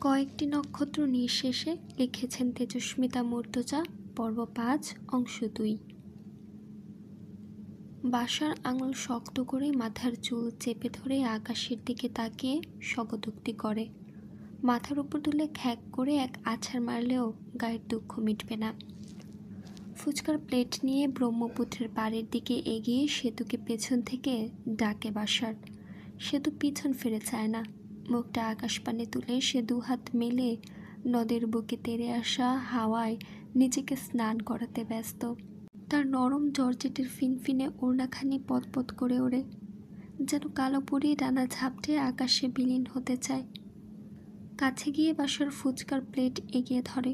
কয়েকটি নক্ষত্র নিঃশেষে লিখেছেন তেজস্মিতা মুর্তজা, পর্ব ৫, অংশ ২। বাসার আঙুল শক্ত করে মাথার চুল চেপে ধরে আকাশের দিকে তাকিয়ে স্বগতোক্তি করে। মাথার উপর তুলে খ্যাক করে এক আছাড় মারলেও গায়ের দুঃখ মিটবে না। ফুচকার প্লেট নিয়ে ব্রহ্মপুত্রের পাড়ের দিকে এগিয়ে সেতুকে পেছন থেকে ডাকে বাসার। সেতু পিছন ফিরে চায় না। মুখটা আকাশপানে তুলে সে দুহাত মেলে নদের বুকে তেড়ে আসা হাওয়ায় নিজেকে স্নান করাতে ব্যস্ত। তার নরম জর্জেটের ফিনফিনে ওড়নাখানি পতপত করে ওড়ে, যেন কালো পরি ডানা ঝাপটে আকাশে বিলীন হতে চায়। কাছে গিয়ে বাসার ফুচকার প্লেট এগিয়ে ধরে।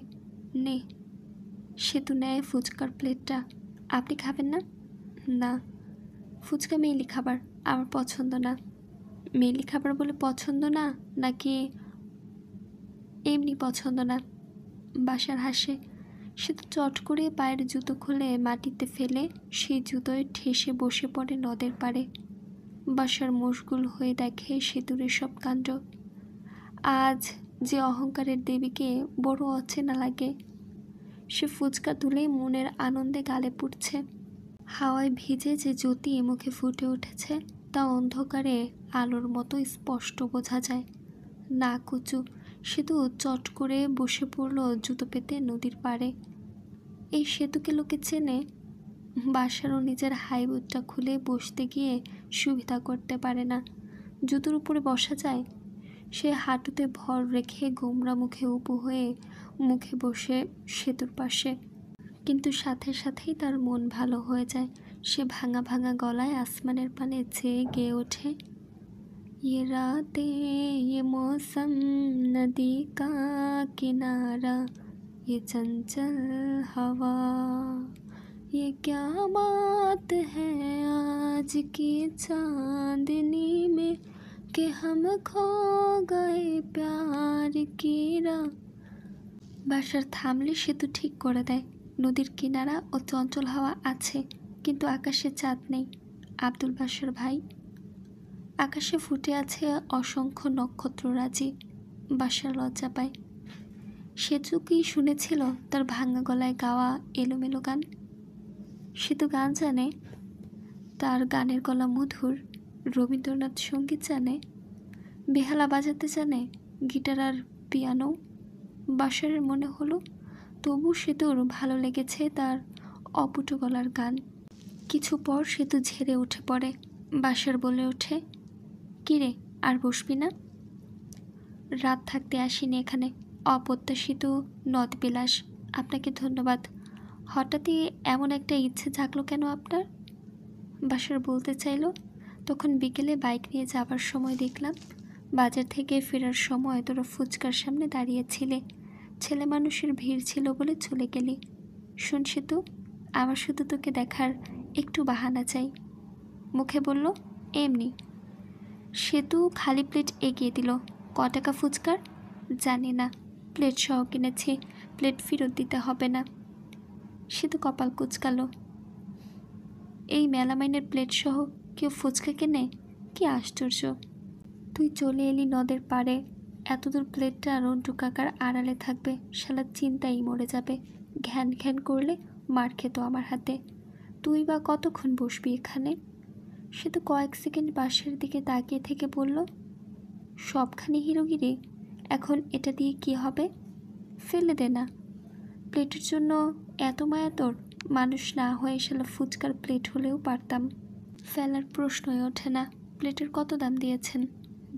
নে। সেতু নেয় ফুচকার প্লেটটা। আপনি খাবেন না? না, ফুচকা মেয়েলি খাবার, আমার পছন্দ না। মেয়েলি খাবার বলে পছন্দ না, নাকি এমনি পছন্দ না? বাসার হাসে। সে তো চট করে পায়ের জুতো খুলে মাটিতে ফেলে সেই জুতোয় ঠেসে বসে পড়ে নদের পাড়ে। বাসার মশগুল হয়ে দেখে সেতুর সব কাণ্ড। আজ যে অহংকারের দেবীকে বড় অচেনা লাগে। সে ফুচকা তুলেই মনের আনন্দে গালে পুড়ছে। হাওয়ায় ভিজে যে জ্যোতি মুখে ফুটে উঠেছে তা অন্ধকারে আলোর মতো স্পষ্ট বোঝা যায়। না কুচু, সেতু চট করে বসে পড়ল জুতো পেতে নদীর পাড়ে। এই সেতুকে লোকে চেনে। বাসারও নিজের হাইবুটটা খুলে বসতে গিয়ে সুবিধা করতে পারে না। জুতোর উপরে বসা যায়? সে হাঁটুতে ভর রেখে গোমরা মুখে উবু হয়ে মুখে বসে সেতুর পাশে। কিন্তু সাথে সাথেই তার মন ভালো হয়ে যায়। সে ভাঙা ভাঙা গলায় আসমানের পানে চেয়ে গেয়ে ওঠে, ये रातें ये मौसम नदी का किनारा ये चंचल हवा ये क्या बात है आज की चांदनी में कि हम खो गए प्यार की राह। বাসার থামলে সেতু ঠিক করে দেয়। নদীর কিনারা ও চঞ্চল হাওয়া আছে, কিন্তু আকাশে চাঁদ নেই। আব্দুল বাসার ভাই। আকাশে ফুটে আছে অসংখ্য নক্ষত্ররাজি। বাসার লজ্জা পায়। সেতু কি শুনেছিল তার ভাঙা গলায় গাওয়া এলোমেলো গান? সে তো গান জানে। তার গানের গলা মধুর। রবীন্দ্রনাথ সঙ্গীত জানে, বেহালা বাজাতে জানে, গিটার আর পিয়ানো। বাসারের মনে হলো তবু সেতুর ভালো লেগেছে তার অপুট গলার গান। কিছু পর সেতু ঝেড়ে উঠে পড়ে। বাসার বলে ওঠে, কিরে, আর বসবি না? রাত থাকতে আসিনি এখানে, অপ্রত্যাশিত নদ বিলাস। আপনাকে ধন্যবাদ। হঠাৎই এমন একটা ইচ্ছে জাগলো কেন আপনার? বাসার বলতে চাইল, তখন বিকেলে বাইক নিয়ে যাবার সময় দেখলাম বাজার থেকে ফেরার সময় তোরা ফুচকার সামনে দাঁড়িয়েছিলে। ছেলে মানুষের ভিড় ছিল বলে চলে গেলি। শুন সেতু, আমার শুধু তোকে দেখার একটু বাহানা চাই। মুখে বলল, এমনি। সেতু খালি প্লেট এগিয়ে দিল। ক টাকা ফুচকার? জানি না, প্লেট সহ কিনেছি, প্লেট ফেরত দিতে হবে না। সেতু কপাল কুচকালো। এই মেলামাইনের প্লেট সহ কেউ ফুচকা কেনে? কি আশ্চর্য! তুই চলে এলি নদের পাড়ে, এতদূর প্লেটটা রন্টু কাকার আড়ালে থাকবে, শালা চিন্তাই মরে যাবে। ঘ্যান ঘ্যান করলে মার খেত আমার হাতে। তুই বা কতক্ষণ বসবি এখানে? সে তো কয়েক সেকেন্ড বাসের দিকে তাকিয়ে থেকে বলল, সবখানি হিরোগিরি, এখন এটা দিয়ে কি হবে? ফেলে দে না। প্লেটের জন্য এত মায়া তোর? মানুষ না হয়ে শালা ফুচকার প্লেট হলেও পারতাম। ফেলার প্রশ্নই ওঠে না। প্লেটের কত দাম দিয়েছেন?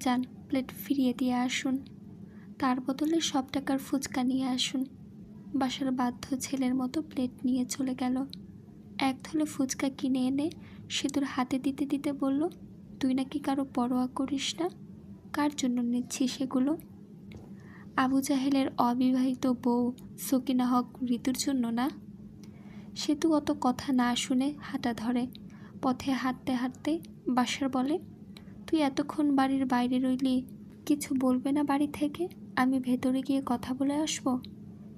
যান, প্লেট ফিরিয়ে দিয়ে আসুন, তার বদলে সব টাকার ফুচকা নিয়ে আসুন। বাসার বাধ্য ছেলের মতো প্লেট নিয়ে চলে গেল। এক থলে ফুচকা কিনে এনে সেতুর হাতে দিতে দিতে বলল, তুই নাকি কারো পরোয়া করিস না? কার জন্য নিচ্ছিস সেগুলো? আবু জাহেলের অবিবাহিত বউ সকিনা হক ঋতুর জন্য না? সেতু অত কথা না শুনে হাঁটা ধরে। পথে হাঁটতে হাঁটতে বাসার বলে, তুই এতক্ষণ বাড়ির বাইরে রইলি, কিছু বলবে না বাড়ি থেকে? আমি ভেতরে গিয়ে কথা বলে আসবো।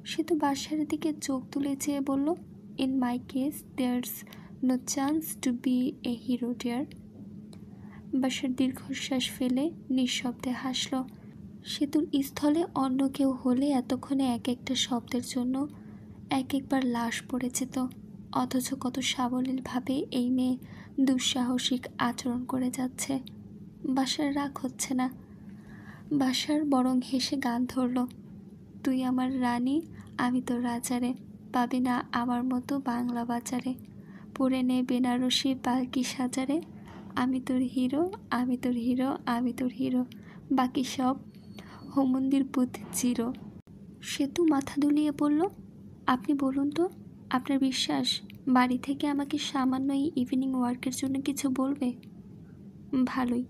সেতু বাসার দিকে চোখ তুলে চেয়ে বলল, in my case there's no chance to be a hero dear. বাসার দীর্ঘশ্বাস ফেলে নিঃশব্দে হাসল। সেতুর স্থলে অন্য কেউ হলে এতক্ষণে এক একটা শব্দের জন্য এক একবার লাশ পড়ে যেত, অথচ কত সাবলীলভাবে এই মেয়ে দুঃসাহসিক আচরণ করে যাচ্ছে। বাসার রাগ হচ্ছে না, বাসার বরং হেসে গান ধরল, তুই আমার রানী, আমি তোর রাজারে, পাবি না আমার মতো বাংলা বাজারে, পরে নে বেনারসি পালকি সাজারে, আমি তোর হিরো, আমি তোর হিরো, আমি তোর হিরো, বাকি সব হোমন্দির পুত জিরো। সেতু মাথা দুলিয়ে বলল, আপনি বলুন তো, আপনার বিশ্বাস বাড়ি থেকে আমাকে সামান্য এই ইভিনিং ওয়ার্কের জন্য কিছু বলবে? ভালোই,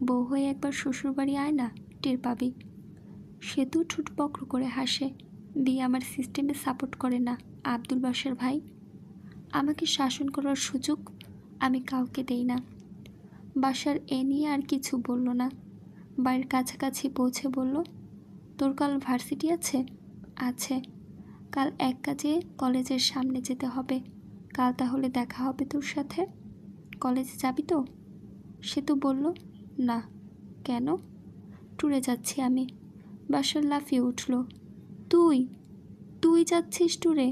বউ হয়ে একবার শ্বশুরবাড়ি আয় না, টের পাবি। সেতু ঠোঁট বক্র করে হাসে, বিয়ে আমার সিস্টেমে সাপোর্ট করে না আব্দুল বাসার ভাই। আমাকে শাসন করার সুযোগ আমি কাউকে দেই না। বাসার এ নিয়ে আর কিছু বলল না। বাড়ির কাছাকাছি পৌঁছে বলল, তোর কাল ভার্সিটি আছে? আছে। কাল এক কাজে কলেজের সামনে যেতে হবে, কাল তাহলে দেখা হবে তোর সাথে। কলেজে যাবি তো? সেতু বলল, না। কেন? ট্যুরে যাচ্ছি আমি। বাসার লাফিয়ে উঠল, তুই তুই যাচ্ছিস ট্যুরে?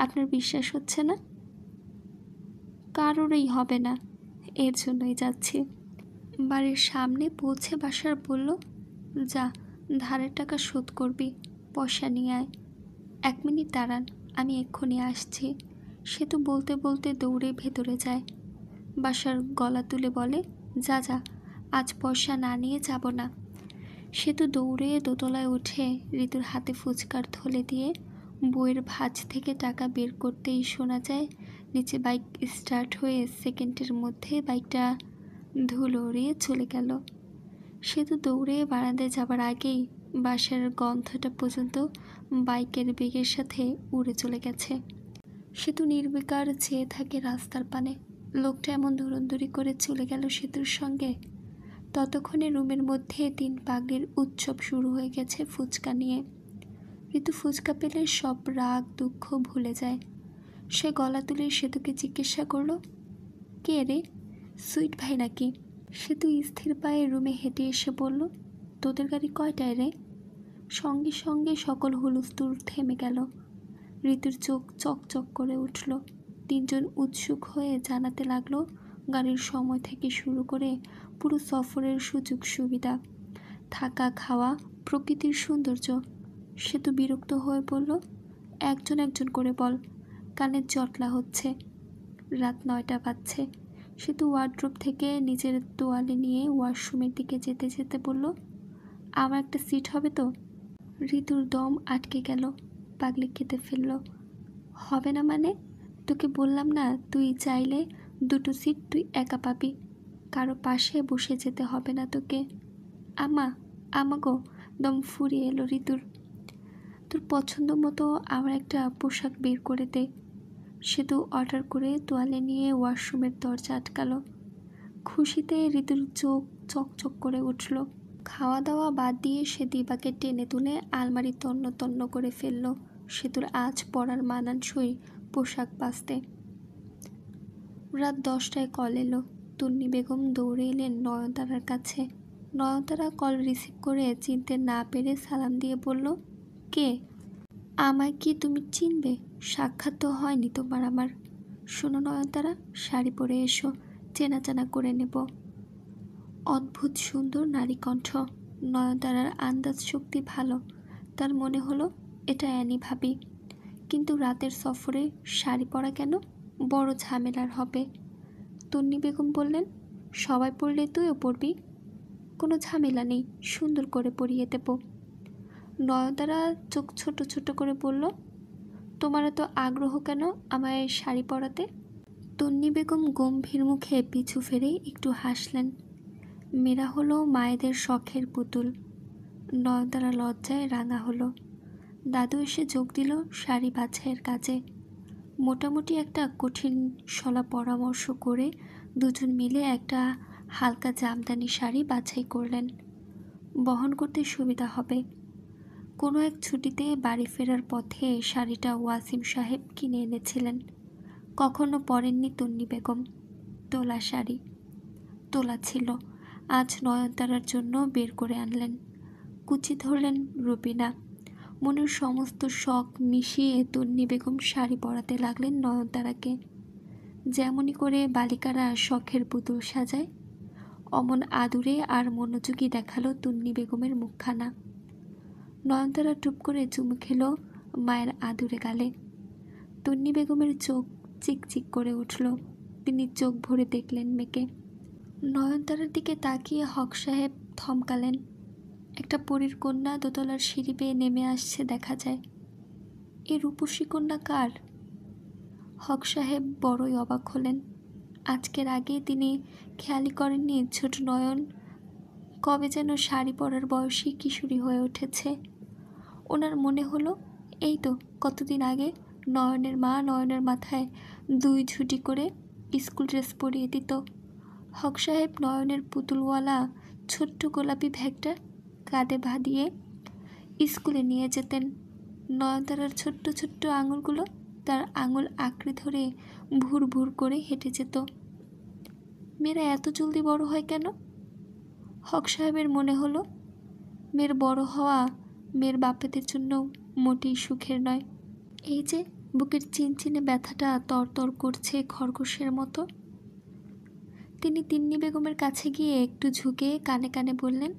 আপনার বিশ্বাস হচ্ছে না? কারোরই হবে না, এর জন্যই যাচ্ছি। বাড়ির সামনে পৌঁছে বাসার বলল, যা, ধারের টাকা শোধ করবি, পয়সা নিয়ে আয়। 1 মিনিট দাঁড়ান, আমি এক্ষুনি আসছি। সেতু বলতে বলতে দৌড়ে ভেতরে যায়। বাসার গলা তুলে বলে, যা যা, আজ পয়সা না নিয়ে যাব না। সেতু দৌড়ে দোতলায় উঠে ঋতুর হাতে ফুচকার থলে দিয়ে বইয়ের ভাঁজ থেকে টাকা বের করতেই শোনা যায় নিচে বাইক স্টার্ট হয়ে সেকেন্ডের মধ্যে বাইকটা ধুলো উড়িয়ে চলে গেল। সেতু দৌড়ে বারান্দায় যাবার আগেই বাসার গন্ধটা পর্যন্ত বাইকের বেগের সাথে উড়ে চলে গেছে। সেতু নির্বিকার চেয়ে থাকে রাস্তার পানে। লোকটা এমন ধুরন্ধুরি করে চলে গেল সেতুর সঙ্গে। ততক্ষণে রুমের মধ্যে 3 পাগড়ির উৎসব শুরু হয়ে গেছে ফুচকা নিয়ে। ঋতু ফুচকা পেলে সব রাগ দুঃখ ভুলে যায়। সে গলা তুলে সেতুকে জিজ্ঞাসা করল, কে রে, সুইট ভাই নাকি? সেতু স্থির পায়ে রুমে হেঁটে এসে বলল, তোদের গাড়ি কয়টায় রে? সঙ্গে সঙ্গে সকল হুলস্থুল থেমে গেল। ঋতুর চোখ চকচক করে উঠল। 3 জন উৎসুক হয়ে জানাতে লাগলো গাড়ির সময় থেকে শুরু করে পুরো সফরের সুযোগ সুবিধা, থাকা খাওয়া, প্রকৃতির সৌন্দর্য। সেতু বিরক্ত হয়ে বলল, একজন একজন করে বল, কানের জটলা হচ্ছে। রাত 9টা বাজছে। সেতু ওয়ার্ড্রোব থেকে নিজের তোয়ালে নিয়ে ওয়াশরুমের দিকে যেতে যেতে বলল, আমার একটা সিট হবে তো? ঋতুর দম আটকে গেল, পাগলি খেতে ফেলল। হবে না মানে? তোকে বললাম না, তুই চাইলে 2টো সিট তুই একা পাবি, কারো পাশে বসে যেতে হবে না তোকে। আমাগো, দম ফুরিয়ে এলো ঋতুর। তোর পছন্দ মতো আমার একটা পোশাক বের করে দে। সেতু অর্ডার করে তোয়ালে নিয়ে ওয়াশরুমের দরজা আটকালো। খুশিতে ঋতুর চোখ চকচক করে উঠল। খাওয়া দাওয়া বাদ দিয়ে সে দিবাকে টেনে তুলে আলমারি তন্ন তন্ন করে ফেলল সেতুর আজ পরার মানানসই পোশাক বাছতে। রাত 10টায় কল এলো। তন্নি বেগম দৌড়ে এলেন নয়নতারার কাছে। নয়নতারা কল রিসিভ করে চিনতে না পেরে সালাম দিয়ে বলল, কে? আমায় কি তুমি চিনবে? সাক্ষাৎ তো হয়নি তোমার আমার। শোনো নয়নতারা, শাড়ি পরে এসো, চেনা চেনা করে নেব। অদ্ভুত সুন্দর নারী কণ্ঠ। নয়নতারার আন্দাজ শক্তি ভালো। তার মনে হলো এটা অ্যানি ভাবি। কিন্তু রাতের সফরে শাড়ি পরা কেন? বড় ঝামেলার হবে। তন্নি বেগম বললেন, সবাই পরলে তুইও পরবি। কোনো ঝামেলা নেই, সুন্দর করে পরিয়ে দেব। নয়নতারা চোখ ছোট ছোট করে বলল, তোমার এত আগ্রহ কেন আমায় শাড়ি পরাতে? তন্নি বেগম গম্ভীর মুখে পিছু ফিরে একটু হাসলেন। মেয়েরা হলো মায়েদের শখের পুতুল। নয়নতারা লজ্জায় রাঙা হলো। দাদু এসে যোগ দিল শাড়ি বাছাইয়ের কাজে। মোটামুটি একটা কঠিন শলা পরামর্শ করে দুজন মিলে একটা হালকা জামদানি শাড়ি বাছাই করলেন। বহন করতে সুবিধা হবে। কোনো এক ছুটিতে বাড়ি ফেরার পথে শাড়িটা ওয়াসিম সাহেব কিনে এনেছিলেন। কখনো পরেননি তন্নি বেগম। তোলা শাড়ি। তোলা ছিল, আজ নয়নতারার জন্য বের করে আনলেন। কুচি ধরলেন রুবিনা। মনের সমস্ত শখ মিশিয়ে তন্নি বেগম শাড়ি পরাতে লাগলেন নয়নতারাকে। যেমনই করে বালিকারা শখের পুতুল সাজায়, অমন আদুরে আর মনোযোগী দেখালো তন্নি বেগমের মুখখানা। নয়নতারা টুপ করে চুমু খেলো মায়ের আদুরে গালে। তন্নি বেগমের চোখ চিকচিক করে উঠল। তিনি চোখ ভরে দেখলেন মেয়েকে। নয়নতারার দিকে তাকিয়ে হক সাহেব থমকালেন। একটা পরীর কন্যা দোতলার সিঁড়ি বেয়ে নেমে আসছে দেখা যায়। এ রূপসী কন্যা কার? হক সাহেব বড়ই অবাক হলেন। আজকের আগে তিনি খেয়ালই করেননি ছোট নয়ন কবে যেন শাড়ি পরার বয়সী কিশোরী হয়ে উঠেছে। ওনার মনে হলো এই তো কতদিন আগে নয়নের মা নয়নের মাথায় 2 ঝুঁটি করে স্কুল ড্রেস পরিয়ে দিত। হক সাহেব নয়নের পুতুলওয়ালা ছোট্ট গোলাপি ব্যাগটা কাঁধে বাঁধিয়ে স্কুলে নিয়ে যেতেন। নয়নতারার ছোট্ট ছোট্ট আঙুলগুলো তার আঙুল আঁকড়ে ধরে ভুর ভুর করে হেঁটে যেত। মেয়েরা এত জলদি বড় হয় কেন? হক সাহেবের মনে হলো মেয়ের বড় হওয়া মেয়ের বাপেদের জন্য মোটেই সুখের নয়। এই যে বুকের চিনচিনে ব্যথাটা তরতর করছে খরগোশের মতো। তিনি তিন্নি বেগমের কাছে গিয়ে একটু ঝুঁকে কানে কানে বললেন,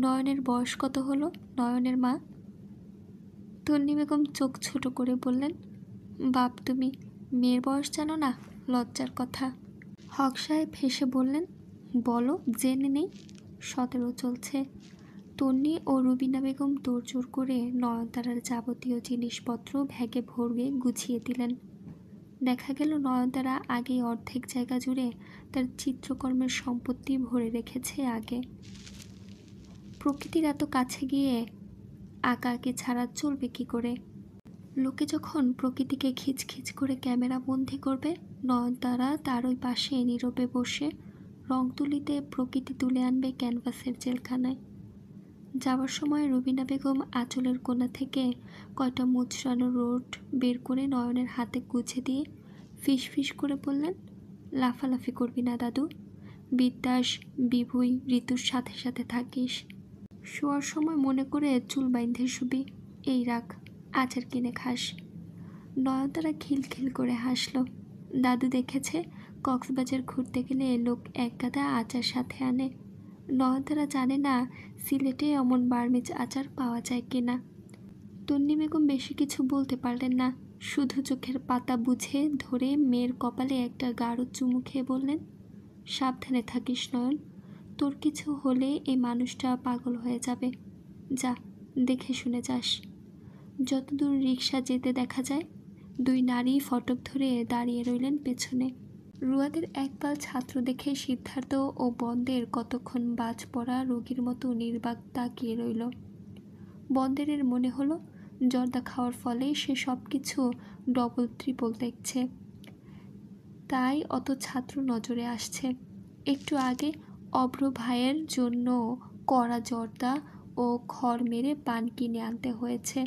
নয়নের বয়স কত হলো নয়নের মা? তন্নি বেগম চোখ ছোট করে বললেন, বাপ তুমি মেয়ের বয়স জানো না? লজ্জার কথা। হক সাহেব হেসে বললেন, বলো জেনে নেই। 17 চলছে। তন্নি ও রুবিনা বেগম তোড়জোড় করে নয়নতারার যাবতীয় জিনিসপত্র ব্যাগে ভরে গুছিয়ে দিলেন। দেখা গেল নয়নতারা আগেই অর্ধেক জায়গা জুড়ে তার চিত্রকর্মের সম্পত্তি ভরে রেখেছে আগে। প্রকৃতির এত কাছে গিয়ে আঁকাআঁকি ছাড়া চলবে কি করে? লোকে যখন প্রকৃতিকে খিচখিচ করে ক্যামেরা বন্দি করবে, নয়নতারা তার ওই পাশে নীরবে বসে রং তুলিতে প্রকৃতি তুলে আনবে ক্যানভাসের জেলখানায়। যাওয়ার সময় রুবিনা বেগম আঁচলের কোণা থেকে কয়টা মুচড়ানো রোড বের করে নয়নের হাতে গুছে দিয়ে ফিস ফিস করে বললেন, লাফালাফি করবি না দাদু, বিদ্যাস বিভুই ঋতুর সাথে সাথে থাকিস। শোয়ার সময় মনে করে চুল বাইন্ধে শুবি। এই রাখ, আচার কিনে খাস। নয়নতারা খিলখিল করে হাসল। দাদু দেখেছে কক্সবাজার ঘুরতে গেলে লোক এক গাদা আচার সাথে আনে। নয়নতারা জানে না সিলেটে অমন বার্মিজ আচার পাওয়া যায় কিনা। তন্নি বেগম বেশি কিছু বলতে পারলেন না, শুধু চোখের পাতা বুঝে ধরে মেয়ের কপালে একটা গাঢ় চুমু খেয়ে বললেন, সাবধানে থাকিস নয়ন, তোর কিছু হলে এই মানুষটা পাগল হয়ে যাবে। যা দেখে শুনে যাস। যতদূর রিক্সা যেতে দেখা যায়। 2 নারী ফটক ধরে দাঁড়িয়ে রইলেন পেছনে। রুয়াদের একপাল ছাত্র দেখে সিদ্ধার্থ ও বন্দের কতক্ষণ বাজ পড়া রোগীর মতো নির্বাক তাকিয়ে রইল। বন্দেরের মনে হলো জর্দা খাওয়ার ফলে সে সব কিছু ডবল ট্রিপল দেখছে, তাই অত ছাত্র নজরে আসছে। একটু আগে অভ্র ভাইয়ের জন্য কড়া জর্দা ও খড় মেরে পান কিনে আনতে হয়েছে।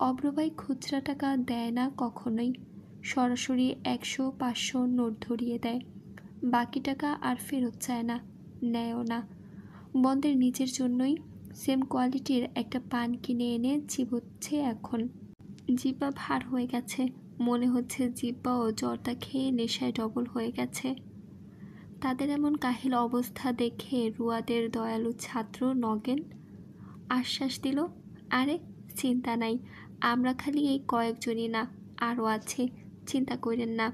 অভ্র ভাই খুচরা টাকা দেয় না কখনোই, সরাসরি 100-500 নোট ধরিয়ে দেয়। বাকি টাকা আর ফেরত চায় না, নেয়ও না। বন্দের নিজের জন্যই সেম কোয়ালিটির একটা পান কিনে এনে চিবোচ্ছে এখন। জিব্বা ভার হয়ে গেছে, মনে হচ্ছে জিব্বাও জর্দা খেয়ে নেশায় ডবল হয়ে গেছে। তাদের এমন কাহিল অবস্থা দেখে রুয়াদের দয়ালু ছাত্র নগেন আশ্বাস দিল, আরে চিন্তা নাই, আমরা খালি এই কয়েকজনই না, আরও আছে, চিন্তা করেন না,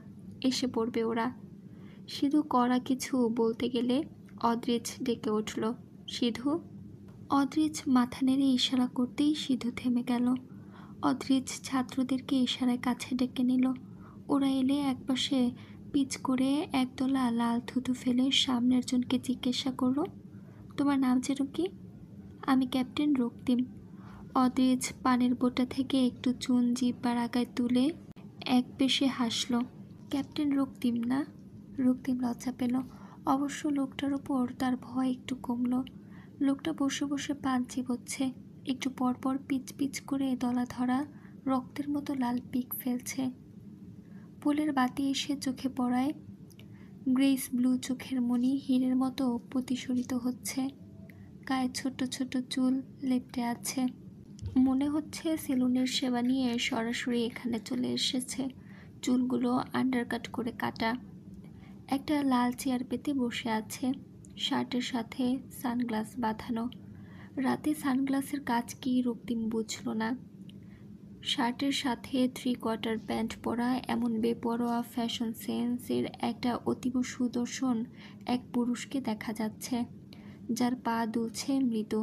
এসে পড়বে ওরা। সিধু কড়া কিছু বলতে গেলে অদ্রিজ ডেকে উঠল, সিধু। অদ্রিজ মাথা নেড়ে ইশারা করতেই সিধু থেমে গেল। অদ্রিজ ছাত্রদেরকে ইশারায় কাছে ডেকে নিল। ওরা এলে একপাশে পিচ করে একদলা লাল থুতু ফেলে সামনের জনকে জিজ্ঞাসা করল, তোমার নাম যেন কি? আমি ক্যাপ্টেন রক্তিম। অদ্রিজ পানের বোটা থেকে একটু চুন জিব্বার আগায় তুলে এক পেশে হাসল। ক্যাপ্টেন রক্তিম না? রক্তিম লজ্জা পেল। অবশ্য লোকটার ওপর তার ভয় একটু কমল। লোকটা বসে বসে পান চিবোচ্ছে, একটু পরপর পিচ পিচ করে দলা ধরা রক্তের মতো লাল পিক ফেলছে। পোলের বাতি এসে চোখে পড়ায় গ্রেস ব্লু চোখের মণি হীরের মতো প্রতিসরিত হচ্ছে। গায়ে ছোট ছোট চুল লেপ্টে আছে। মনে হচ্ছে সেলুনের সেবা নিয়ে সরাসরি এখানে চলে এসেছে। চুলগুলো আন্ডারকাট করে কাটা। একটা লাল চেয়ার পেতে বসে আছে, শার্টের সাথে সানগ্লাস বাঁধানো। রাতে সানগ্লাসের কাজ কি রক্তিম বুঝল না। শার্টের সাথে 3/4 প্যান্ট পরা এমন বেপরোয়া ফ্যাশন সেন্সের একটা অতীব সুদর্শন এক পুরুষকে দেখা যাচ্ছে, যার পা দুলছে মৃদু,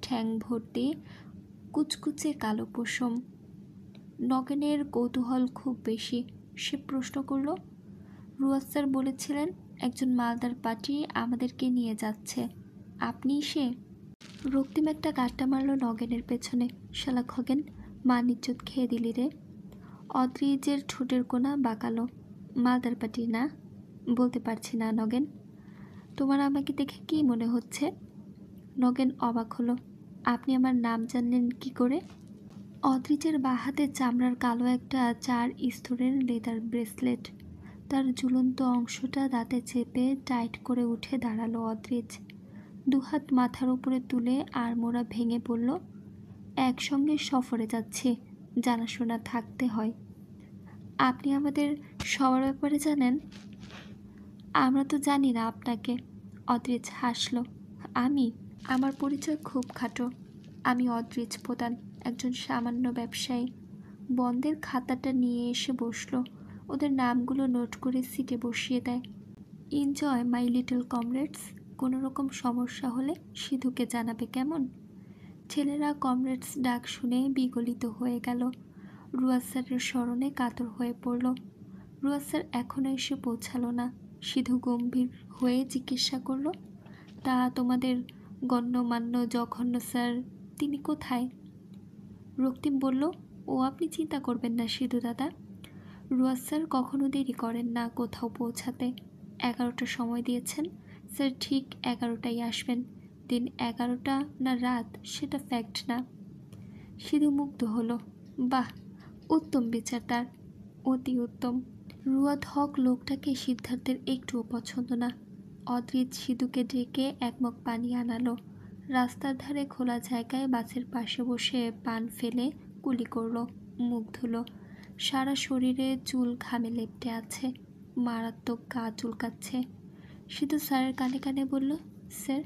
ঠ্যাং ভর্তি কুচকুচে কালো পশম। নগেনের কৌতূহল খুব বেশি। সে প্রশ্ন করল, রুয়াজ স্যার বলেছিলেন একজন মালদার পার্টি আমাদেরকে নিয়ে যাচ্ছে, আপনি সে? রক্তিম একটা গাঁট্টা মারল নগেনের পেছনে। শালা খগেন, মান ইজ্জত খেয়ে দিলি রে। অদ্রিজের ঠোঁটের কোনা বাঁকালো। মালদার পার্টি না? বলতে পারছি না নগেন। তোমার আমাকে দেখে কি মনে হচ্ছে? নগেন অবাক হলো। আপনি আমার নাম জানলেন কি করে? অদ্রিজের বাঁ হাতে চামড়ার কালো একটা 4 স্তরের লেদার ব্রেসলেট। তার ঝুলন্ত অংশটা দাঁতে চেপে টাইট করে উঠে দাঁড়ালো অদ্রিজ। দুহাত মাথার উপরে তুলে আড়মোড়া ভেঙে পড়ল। একসঙ্গে সফরে যাচ্ছি, জানাশোনা থাকতে হয়। আপনি আমাদের সবার ব্যাপারে জানেন? আমরা তো জানি না আপনাকে। অদ্রিজ হাসল। আমার পরিচয় খুব খাটো। আমি অদ্রিজ প্রধান, একজন সামান্য ব্যবসায়ী। বন্ধের খাতাটা নিয়ে এসে বসলো। ওদের নামগুলো নোট করে সিটে বসিয়ে দেয়। Enjoy my little comrades. কোনো রকম সমস্যা হলে সিধুকে জানাবে, কেমন? ছেলেরা কমরেডস ডাক শুনে বিগলিত হয়ে গেল। রুয়াজ স্যারের স্মরণে কাতর হয়ে পড়ল। রুয়াজ স্যার এখনও এসে পৌঁছালো না। সিধু গম্ভীর হয়ে জিজ্ঞাসা করল, তা তোমাদের গণ্যমান্য জঘন্য স্যার, তিনি কোথায়? রক্তিম বলল, ও আপনি চিন্তা করবেন না সিধু দাদা। রুয়াজ স্যার কখনো দেরি করেন না কোথাও পৌঁছাতে। 11টার সময় দিয়েছেন, স্যার ঠিক 11টায় আসবেন। দিন 11টা না রাত সেটা ফ্যাক্ট না। সিধু মুগ্ধ হলো। বাহ, উত্তম বিচার তার, অতি উত্তম। রুয়াদ হক লোকটাকে সিদ্ধার্থের একটুও পছন্দ না। অদ্রিজ সিধুকে ডেকে এক মগ পানি আনালো। রাস্তার ধারে খোলা জায়গায় বাসের পাশে বসে পান ফেলে কুলি করল, মুখ ধুলো। সারা শরীরে চুল ঘামে লেপ্টে আছে, মারাত্মক গা চুলকাচ্ছে। সিধু স্যারের কানে কানে বলল, স্যার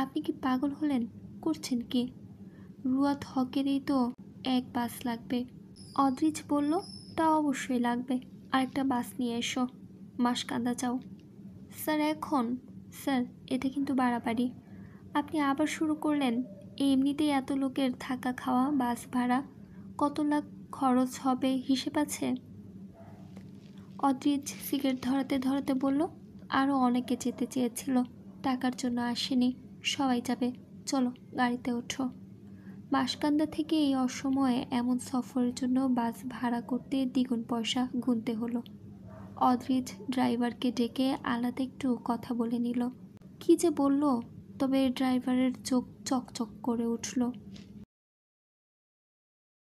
আপনি কি পাগল হলেন? করছেন কি? রুয়াদ হকেরই তো এক বাস লাগবে। অদ্রিজ বলল, তা অবশ্যই লাগবে, আরেকটা বাস নিয়ে এসো। মাসকান্দা যাও। স্যার এখন? স্যার এটা কিন্তু বাড়াবাড়ি। আপনি আবার শুরু করলেন? এমনিতেই এত লোকের থাকা খাওয়া বাস ভাড়া, কত লাখ খরচ হবে হিসেব আছে? অদ্রিজ সিগারেট ধরাতে ধরাতে বলল, আরও অনেকে যেতে চেয়েছিল, টাকার জন্য আসেনি। সবাই যাবে, চলো গাড়িতে ওঠো। বাঁশকান্দা থেকে এই অসময়ে এমন সফরের জন্য বাস ভাড়া করতে দ্বিগুণ পয়সা গুনতে হলো। অদ্রিজ ড্রাইভারকে ডেকে আলাদা একটু কথা বলে নিল। কি যে বলল, তবে ড্রাইভারের চোখ চকচক করে উঠল।